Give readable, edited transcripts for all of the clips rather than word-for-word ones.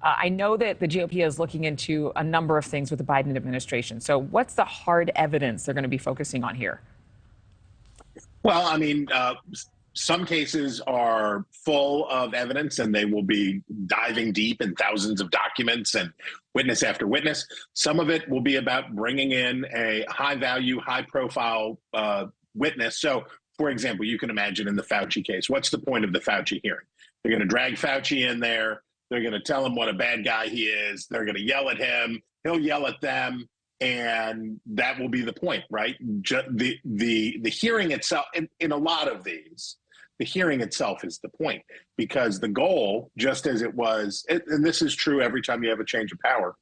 I know that the GOP is looking into a number of things with the Biden administration. So what's the hard evidence they're going to be focusing on here? Well, I mean, some cases are full of evidence and they will be diving deep in thousands of documents and witness after witness. Some of it will be about bringing in a high value, high profile witness. So, for example, you can imagine in the Fauci case, what's the point of the Fauci hearing? They're going to drag Fauci in there. They're going to tell him what a bad guy he is. They're going to yell at him. He'll yell at them. And that will be the point, right? The hearing itself, in a lot of these, the hearing itself is the point, because the goal, just as it was, and this is true every time you have a change of power,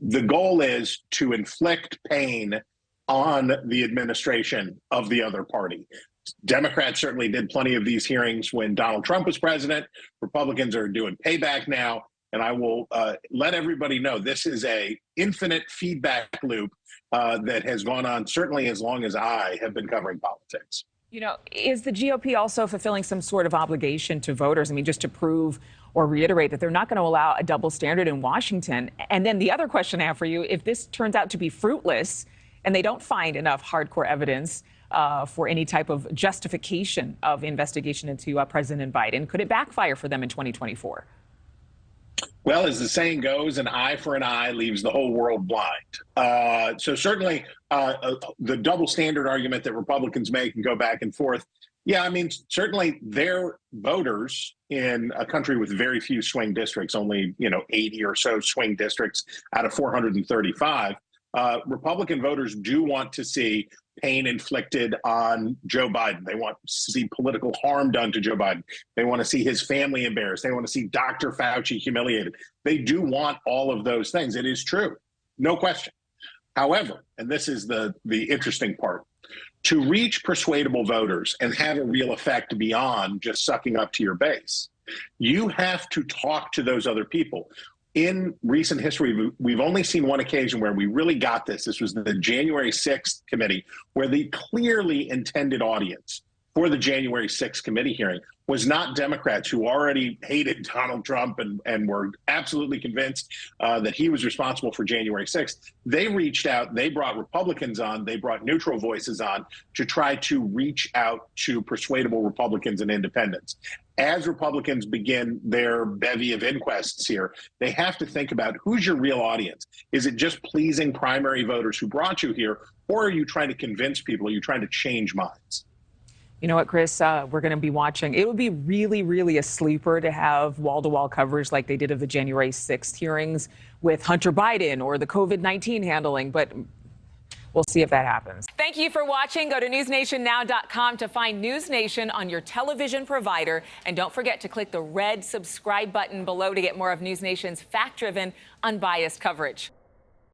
the goal is to inflict pain on the administration of the other party. Democrats certainly did plenty of these hearings when Donald Trump was president. Republicans are doing payback now. And I will let everybody know this is a infinite feedback loop that has gone on certainly as long as I have been covering politics. You know, is the GOP also fulfilling some sort of obligation to voters? I mean, just to prove or reiterate that they're not going to allow a double standard in Washington. And then the other question I have for you, if this turns out to be fruitless and they don't find enough hardcore evidence for any type of justification of investigation into President Biden, could it backfire for them in 2024? Well, as the saying goes, an eye for an eye leaves the whole world blind. So certainly the double standard argument that Republicans make and go back and forth. Yeah, I mean, certainly their voters in a country with very few swing districts, only, 80 or so swing districts out of 435. Republican voters do want to see pain inflicted on Joe Biden. They want to see political harm done to Joe Biden. They want to see his family embarrassed. They want to see Dr. Fauci humiliated. They do want all of those things. It is true. No question. However, and this is the interesting part, to reach persuadable voters and have a real effect beyond just sucking up to your base, you have to talk to those other people. In recent history, we've only seen one occasion where we really got this. This was the January 6th committee, where the clearly intended audience for the January 6th committee hearing was not Democrats who already hated Donald Trump and were absolutely convinced that he was responsible for January 6th. They reached out, they brought Republicans on, they brought neutral voices on to try to reach out to persuadable Republicans and independents. As Republicans begin their bevy of inquests here, they have to think about who's your real audience. Is it just pleasing primary voters who brought you here, or are you trying to convince people? Are you trying to change minds? You know what, Chris, we're going to be watching. It would be really, really a sleeper to have wall-to-wall coverage like they did of the January 6th hearings with Hunter Biden or the COVID-19 handling, but we'll see if that happens. Thank you for watching. Go to newsnationnow.com to find NewsNation on your television provider. And don't forget to click the red subscribe button below to get more of NewsNation's fact-driven, unbiased coverage.